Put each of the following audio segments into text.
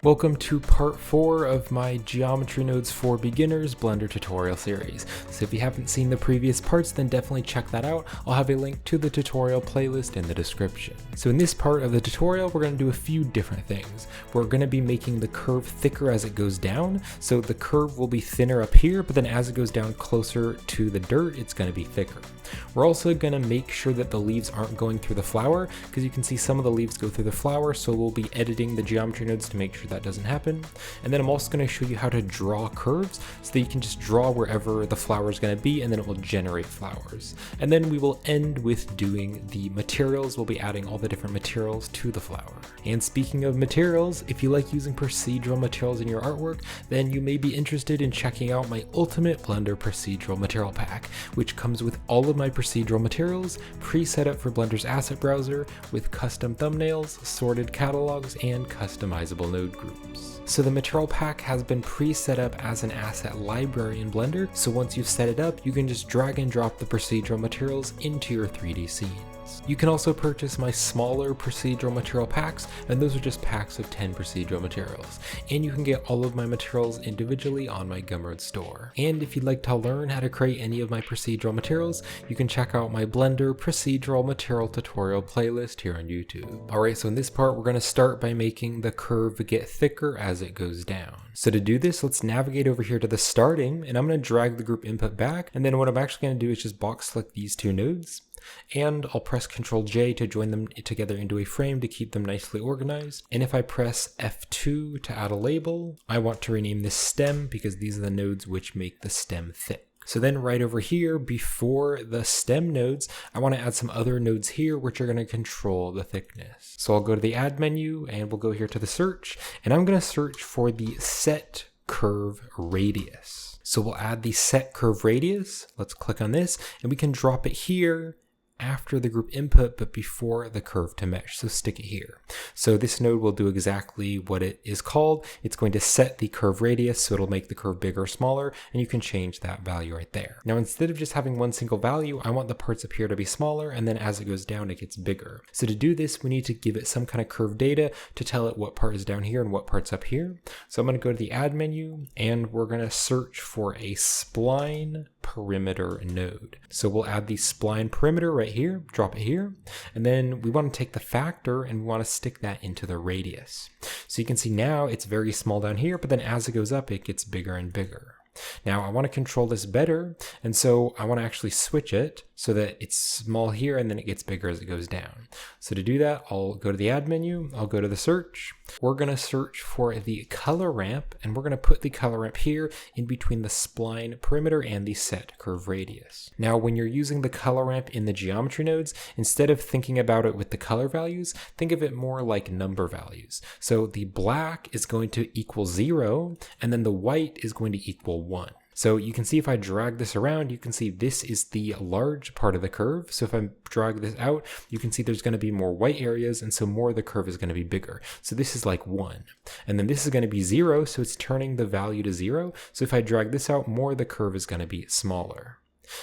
Welcome to part 4 of my Geometry Nodes for Beginners Blender tutorial series. So if you haven't seen the previous parts, then definitely check that out. I'll have a link to the tutorial playlist in the description. So in this part of the tutorial, we're going to do a few different things. We're going to be making the curve thicker as it goes down. So the curve will be thinner up here, but then as it goes down closer to the dirt, it's going to be thicker. We're also going to make sure that the leaves aren't going through the flower, because you can see some of the leaves go through the flower, so we'll be editing the geometry nodes to make sure that doesn't happen. And then I'm also going to show you how to draw curves so that you can just draw wherever the flower is going to be, and then it will generate flowers. And then we will end with doing the materials. We'll be adding all the different materials to the flower. And speaking of materials, if you like using procedural materials in your artwork, then you may be interested in checking out my Ultimate Blender Procedural Material Pack, which comes with all of my procedural materials pre-set up for Blender's asset browser with custom thumbnails, sorted catalogs, and customizable node groups. So the material pack has been pre-set up as an asset library in Blender, so once you've set it up, you can just drag and drop the procedural materials into your 3D scenes. You can also purchase my smaller procedural material packs, and those are just packs of 10 procedural materials. And you can get all of my materials individually on my Gumroad store. And if you'd like to learn how to create any of my procedural materials, you can check out my Blender procedural material tutorial playlist here on YouTube. Alright, so in this part, we're going to start by making the curve get thicker as it goes down. So to do this, let's navigate over here to the starting, and I'm going to drag the group input back, and then what I'm actually going to do is just box select these two nodes. And I'll press Ctrl J to join them together into a frame to keep them nicely organized. And if I press F2 to add a label, I want to rename this stem because these are the nodes which make the stem thick. So then right over here, before the stem nodes, I want to add some other nodes here which are going to control the thickness. So I'll go to the add menu and we'll go here to the search, and I'm going to search for the set curve radius. So we'll add the set curve radius. Let's click on this and we can drop it here after the group input, but before the curve to mesh. So stick it here. So this node will do exactly what it is called. It's going to set the curve radius, so it'll make the curve bigger or smaller, and you can change that value right there. Now, instead of just having one single value, I want the parts up here to be smaller, and then as it goes down, it gets bigger. So to do this, we need to give it some kind of curve data to tell it what part is down here and what part's up here. So I'm going to go to the add menu, and we're going to search for a spline perimeter node. So we'll add the spline perimeter right here, drop it here, and then we want to take the factor and we want to stick that into the radius. So you can see now it's very small down here, but then as it goes up, it gets bigger and bigger. Now I want to control this better, and so I want to actually switch it so that it's small here and then it gets bigger as it goes down. So to do that, I'll go to the add menu, I'll go to the search. We're going to search for the color ramp, and we're going to put the color ramp here in between the spline perimeter and the set curve radius. Now when you're using the color ramp in the geometry nodes, instead of thinking about it with the color values, think of it more like number values. So the black is going to equal 0, and then the white is going to equal 1. So you can see if I drag this around, you can see this is the large part of the curve. So if I drag this out, you can see there's going to be more white areas, and so more of the curve is going to be bigger. So this is like 1. And then this is going to be 0, so it's turning the value to 0. So if I drag this out, more of the curve is going to be smaller.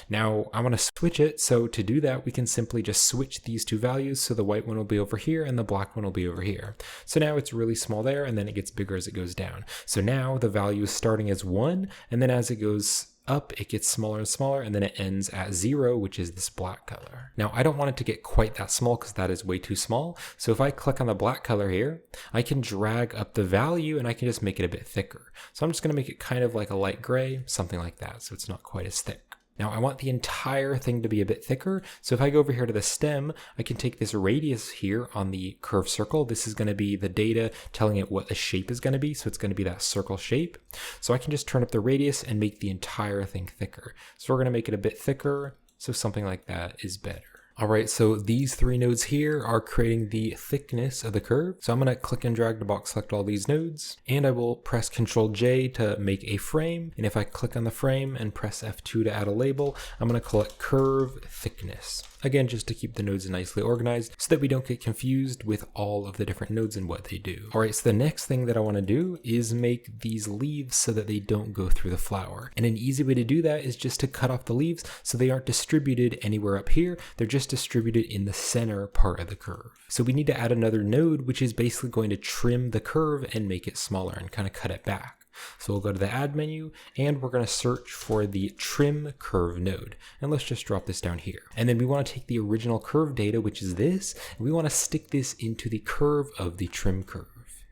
Now I want to switch it, so to do that we can simply just switch these two values, so the white one will be over here and the black one will be over here. So now it's really small there, and then it gets bigger as it goes down. So now the value is starting as 1, and then as it goes up it gets smaller and smaller, and then it ends at 0, which is this black color. Now I don't want it to get quite that small because that is way too small. So if I click on the black color here, I can drag up the value and I can just make it a bit thicker. So I'm just going to make it kind of like a light gray, something like that, so it's not quite as thick. Now I want the entire thing to be a bit thicker, so if I go over here to the stem, I can take this radius here on the curve circle. This is going to be the data telling it what the shape is going to be, so it's going to be that circle shape. So I can just turn up the radius and make the entire thing thicker. So we're going to make it a bit thicker, so something like that is better. Alright, so these three nodes here are creating the thickness of the curve. So I'm going to click and drag to box select all these nodes, and I will press Ctrl J to make a frame. And if I click on the frame and press F2 to add a label, I'm going to call it curve thickness. Again, just to keep the nodes nicely organized so that we don't get confused with all of the different nodes and what they do. Alright, so the next thing that I want to do is make these leaves so that they don't go through the flower. And an easy way to do that is just to cut off the leaves so they aren't distributed anywhere up here. They're just distributed in the center part of the curve. So we need to add another node, which is basically going to trim the curve and make it smaller and kind of cut it back. So we'll go to the add menu and we're going to search for the trim curve node. And let's just drop this down here. And then we want to take the original curve data, which is this, and we want to stick this into the curve of the trim curve.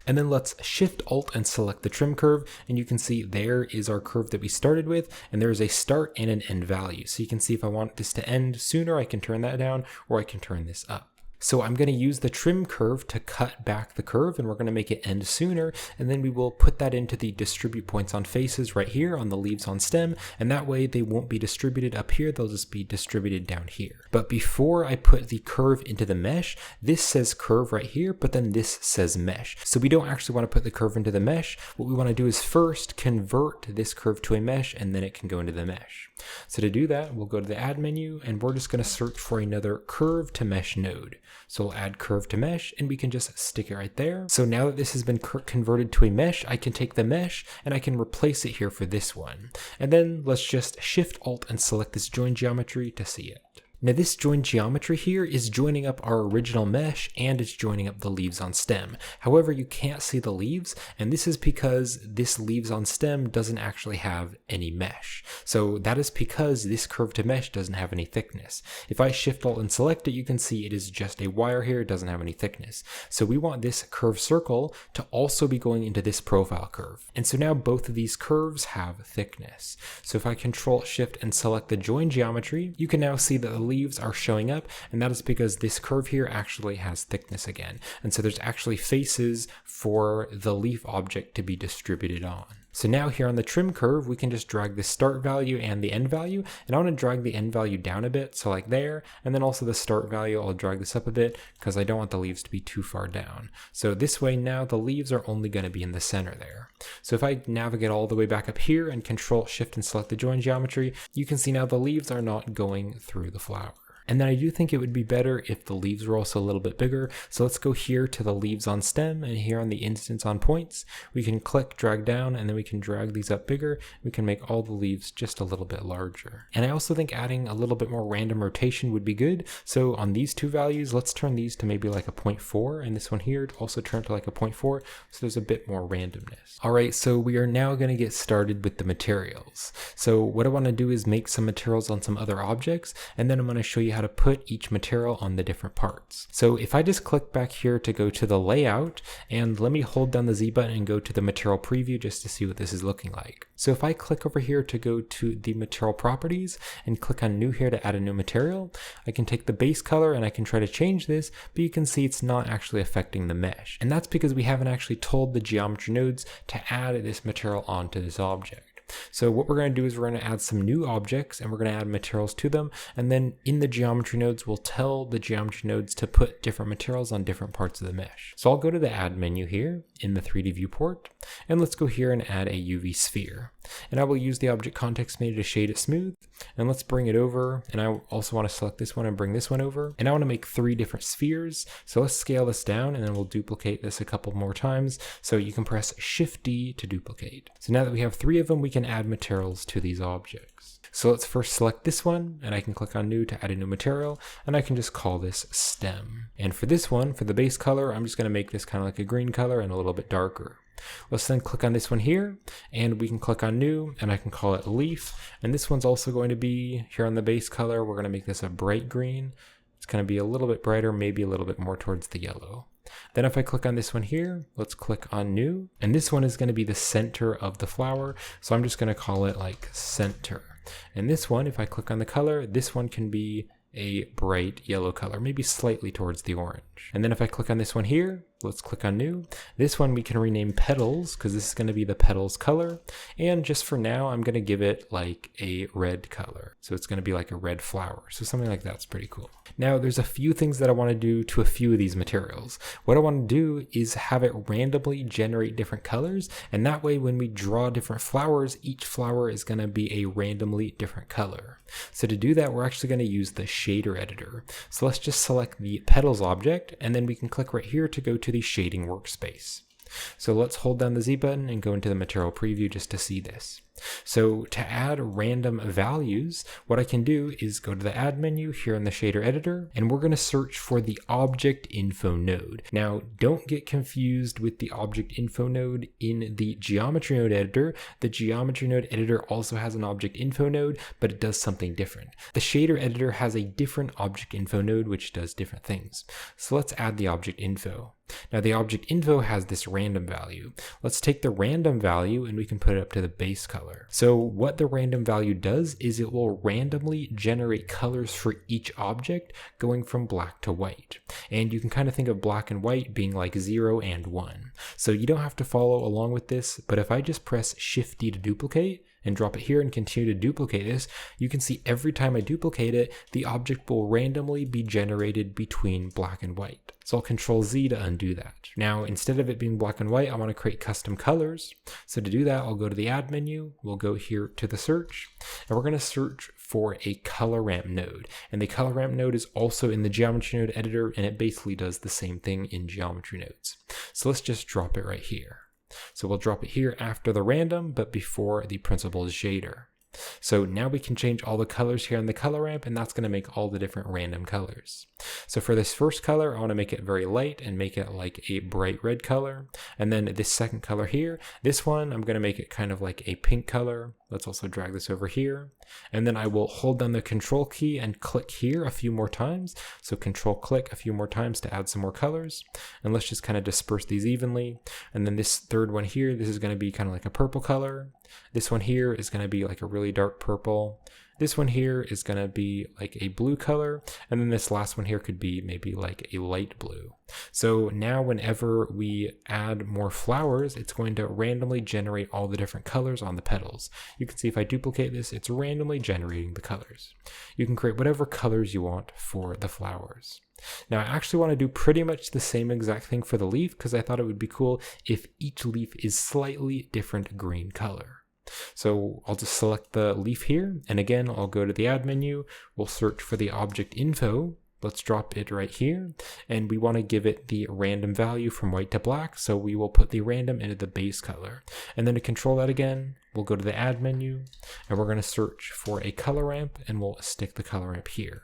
And then let's Shift Alt and select the trim curve, and you can see there is our curve that we started with, and there is a start and an end value. So you can see if I want this to end sooner, I can turn that down, or I can turn this up. So I'm going to use the trim curve to cut back the curve, and we're going to make it end sooner, and then we will put that into the distribute points on faces right here on the leaves on stem, and that way they won't be distributed up here, they'll just be distributed down here. But before I put the curve into the mesh, this says curve right here, but then this says mesh. So we don't actually want to put the curve into the mesh. What we want to do is first convert this curve to a mesh, and then it can go into the mesh. So to do that, we'll go to the add menu, and we're just going to search for another curve to mesh node. So we'll add curve to mesh, and we can just stick it right there. So now that this has been converted to a mesh, I can take the mesh and I can replace it here for this one. And then let's just Shift Alt and select this join geometry to see it. Now this join geometry here is joining up our original mesh and it's joining up the leaves on stem. However, you can't see the leaves, and this is because this leaves on stem doesn't actually have any mesh. So that is because this curve to mesh doesn't have any thickness. If I Shift Alt and select it, you can see it is just a wire here, it doesn't have any thickness. So we want this curve circle to also be going into this profile curve. And so now both of these curves have thickness. So if I Control Shift and select the join geometry, you can now see that the leaves are showing up, and that is because this curve here actually has thickness again. And so there's actually faces for the leaf object to be distributed on. So now here on the trim curve, we can just drag the start value and the end value, and I want to drag the end value down a bit, so like there, and then also the start value, I'll drag this up a bit because I don't want the leaves to be too far down. So this way now the leaves are only going to be in the center there. So if I navigate all the way back up here and Control Shift and select the join geometry, you can see now the leaves are not going through the flower. And then I do think it would be better if the leaves were also a little bit bigger. So let's go here to the leaves on stem, and here on the instance on points, we can click, drag down, and then we can drag these up bigger. We can make all the leaves just a little bit larger. And I also think adding a little bit more random rotation would be good. So on these two values, let's turn these to maybe like a 0.4, and this one here also turn to like a 0.4. So there's a bit more randomness. All right, so we are now going to get started with the materials. So what I want to do is make some materials on some other objects, and then I'm going to show you how to put each material on the different parts. So if I just click back here to go to the layout, and let me hold down the Z button and go to the material preview just to see what this is looking like. So if I click over here to go to the material properties and click on new here to add a new material, I can take the base color and I can try to change this, but you can see it's not actually affecting the mesh. And that's because we haven't actually told the geometry nodes to add this material onto this object. So what we're going to do is we're going to add some new objects and we're going to add materials to them, and then in the geometry nodes we'll tell the geometry nodes to put different materials on different parts of the mesh. So I'll go to the add menu here in the 3D viewport, and let's go here and add a UV sphere. And I will use the object context menu to shade it smooth, and let's bring it over, and I also want to select this one and bring this one over, and I want to make 3 different spheres. So let's scale this down, and then we'll duplicate this a couple more times. So you can press Shift D to duplicate. So now that we have 3 of them, we can add materials to these objects. So let's first select this one, and I can click on new to add a new material, and I can just call this stem. And for this one, for the base color, I'm just going to make this kind of like a green color and a little bit darker. Let's then click on this one here, and we can click on new, and I can call it leaf. And this one's also going to be here on the base color. We're going to make this a bright green. It's going to be a little bit brighter, maybe a little bit more towards the yellow. Then if I click on this one here, let's click on new, and this one is going to be the center of the flower. So I'm just going to call it like center. And this one, if I click on the color, this one can be a bright yellow color, maybe slightly towards the orange. And then if I click on this one here, let's click on new. This one we can rename petals because this is going to be the petals color. And just for now, I'm going to give it like a red color. So it's going to be like a red flower. So something like that's pretty cool. Now there's a few things that I want to do to a few of these materials. What I want to do is have it randomly generate different colors. And that way when we draw different flowers, each flower is going to be a randomly different color. So to do that, we're actually going to use the shader editor. So let's just select the petals object, and then we can click right here to go to the shading workspace. So let's hold down the Z button and go into the material preview just to see this. So to add random values, what I can do is go to the add menu here in the shader editor, and we're going to search for the object info node. Now, don't get confused with the object info node in the geometry node editor. The geometry node editor also has an object info node, but it does something different. The shader editor has a different object info node, which does different things. So let's add the object info. Now the object info has this random value. Let's take the random value and we can put it up to the base color. So what the random value does is it will randomly generate colors for each object going from black to white. And you can kind of think of black and white being like 0 and 1. So you don't have to follow along with this, but if I just press Shift D to duplicate, and drop it here and continue to duplicate this, you can see every time I duplicate it, the object will randomly be generated between black and white. So I'll Control Z to undo that. Now, instead of it being black and white, I want to create custom colors. So to do that, I'll go to the add menu, we'll go here to the search, and we're going to search for a color ramp node. And the color ramp node is also in the geometry node editor, and it basically does the same thing in geometry nodes. So let's just drop it right here. So we'll drop it here after the random, but before the principal shader. So now we can change all the colors here on the color ramp, and that's going to make all the different random colors. So for this first color, I want to make it very light and make it like a bright red color. And then this second color here, this one, I'm going to make it kind of like a pink color. Let's also drag this over here. And then I will hold down the Control key and click here a few more times. So Control click a few more times to add some more colors. And let's just kind of disperse these evenly. And then this third one here, this is going to be kind of like a purple color. This one here is going to be like a really dark purple. This one here is going to be like a blue color. And then this last one here could be maybe like a light blue. So now whenever we add more flowers, it's going to randomly generate all the different colors on the petals. You can see if I duplicate this, it's randomly generating the colors. You can create whatever colors you want for the flowers. Now I actually want to do pretty much the same exact thing for the leaf because I thought it would be cool if each leaf is slightly different green color. So I'll just select the leaf here, and again I'll go to the add menu, we'll search for the object info, let's drop it right here, and we want to give it the random value from white to black, so we will put the random into the base color. And then to control that again, we'll go to the add menu, and we're going to search for a color ramp, and we'll stick the color ramp here.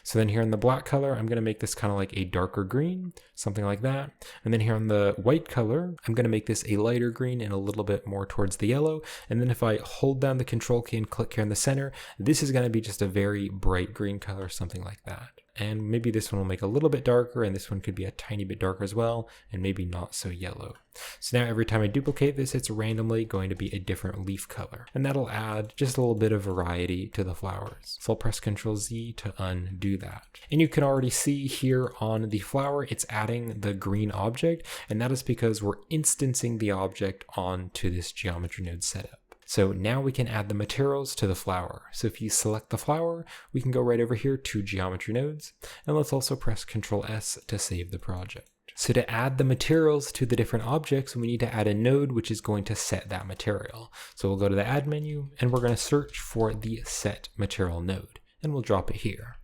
So then here in the black color, I'm going to make this kind of like a darker green, something like that. And then here on the white color, I'm going to make this a lighter green and a little bit more towards the yellow. And then if I hold down the Control key and click here in the center, this is going to be just a very bright green color, something like that. And maybe this one will make a little bit darker, and this one could be a tiny bit darker as well, and maybe not so yellow. So now every time I duplicate this, it's randomly going to be a different leaf color, and that'll add just a little bit of variety to the flowers. So I'll press Ctrl Z to undo that. And you can already see here on the flower, it's adding the green object, and that is because we're instancing the object onto this geometry node setup. So now we can add the materials to the flower. So if you select the flower, we can go right over here to geometry nodes, and let's also press Ctrl S to save the project. So to add the materials to the different objects, we need to add a node which is going to set that material. So we'll go to the add menu, and we're going to search for the set material node, and we'll drop it here.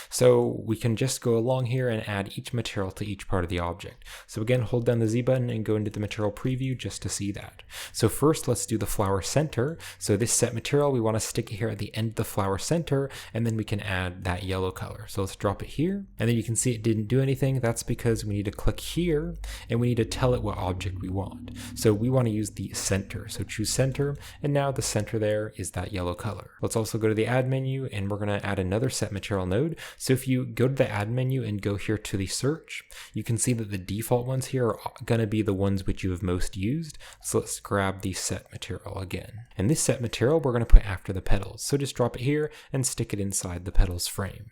So we can just go along here and add each material to each part of the object. So again, hold down the Z button and go into the material preview just to see that. So first, let's do the flower center. So this set material, we want to stick it here at the end of the flower center, and then we can add that yellow color. So let's drop it here, and then you can see it didn't do anything. That's because we need to click here, and we need to tell it what object we want. So we want to use the center. So choose center, and now the center there is that yellow color. Let's also go to the add menu, and we're going to add another set material node. So if you go to the add menu and go here to the search, you can see that the default ones here are going to be the ones which you have most used. So let's grab the set material again. And this set material we're going to put after the petals. So just drop it here and stick it inside the petals frame.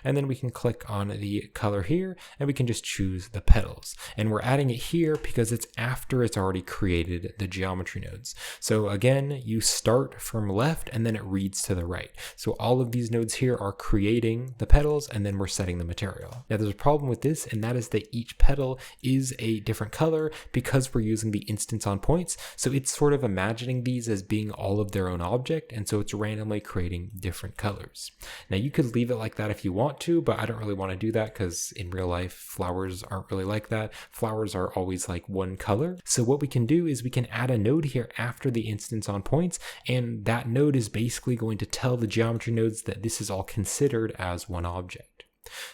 And then we can click on the color here, and we can just choose the petals. And we're adding it here because it's after it's already created the geometry nodes. So again, you start from left and then it reads to the right. So all of these nodes here are creating the petals, and then we're setting the material. Now there's a problem with this, and that is that each petal is a different color because we're using the instance on points. So it's sort of imagining these as being all of their own object, and so it's randomly creating different colors. Now you could leave it like that if you you want to, but I don't really want to do that because in real life, flowers aren't really like that. Flowers are always like one color. So what we can do is we can add a node here after the instance on points, and that node is basically going to tell the geometry nodes that this is all considered as one object.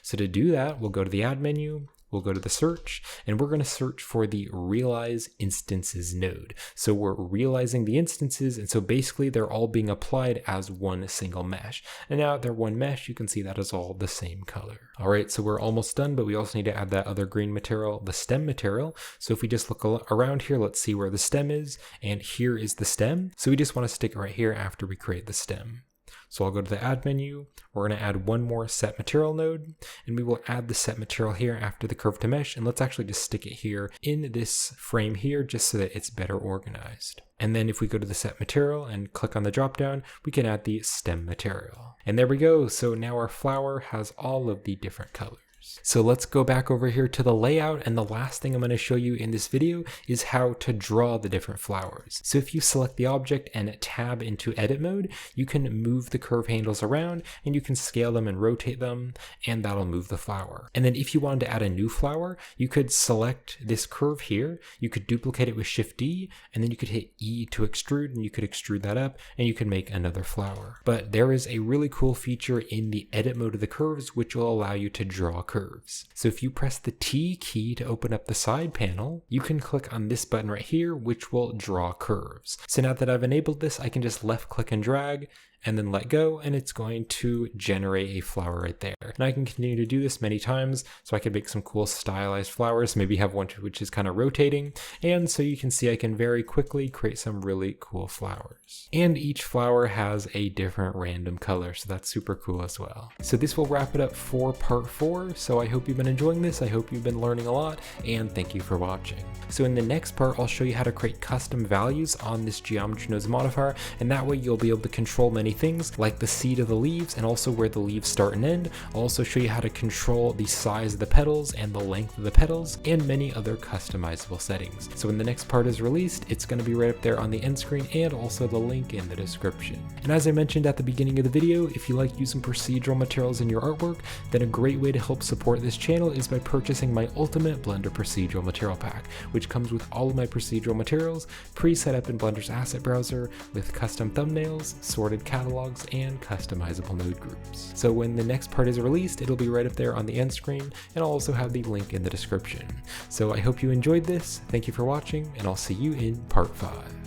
So to do that, we'll go to the add menu, we'll go to the search, and we're going to search for the realize instances node. So we're realizing the instances, and so basically they're all being applied as one single mesh. And now that they're one mesh, you can see that is all the same color. All right, so we're almost done, but we also need to add that other green material, the stem material. So if we just look around here, let's see where the stem is, and here is the stem. So we just want to stick it right here after we create the stem. So I'll go to the add menu, we're going to add one more set material node, and we will add the set material here after the curve to mesh, and let's actually just stick it here in this frame here just so that it's better organized. And then if we go to the set material and click on the drop down, we can add the stem material. And there we go, so now our flower has all of the different colors. So let's go back over here to the layout, and the last thing I'm going to show you in this video is how to draw the different flowers. So if you select the object and tab into edit mode, you can move the curve handles around and you can scale them and rotate them, and that'll move the flower. And then if you wanted to add a new flower, you could select this curve here, you could duplicate it with Shift D, and then you could hit E to extrude, and you could extrude that up and you can make another flower. But there is a really cool feature in the edit mode of the curves which will allow you to draw curves. So if you press the T key to open up the side panel, you can click on this button right here, which will draw curves. So now that I've enabled this, I can just left click and drag and then let go, and it's going to generate a flower right there. And I can continue to do this many times, so I can make some cool stylized flowers, maybe have one which is kind of rotating, and so you can see I can very quickly create some really cool flowers. And each flower has a different random color, so that's super cool as well. So this will wrap it up for part 4, so I hope you've been enjoying this, I hope you've been learning a lot, and thank you for watching. So in the next part, I'll show you how to create custom values on this geometry nodes modifier, and that way you'll be able to control many things like the seed of the leaves and also where the leaves start and end. I'll also show you how to control the size of the petals and the length of the petals and many other customizable settings. So when the next part is released, it's going to be right up there on the end screen and also the link in the description. And as I mentioned at the beginning of the video, if you like using procedural materials in your artwork, then a great way to help support this channel is by purchasing my Ultimate Blender Procedural Material Pack, which comes with all of my procedural materials pre-set up in Blender's asset browser with custom thumbnails, sorted catalogs, and customizable node groups. So when the next part is released, it'll be right up there on the end screen, and I'll also have the link in the description. So I hope you enjoyed this, thank you for watching, and I'll see you in part 5.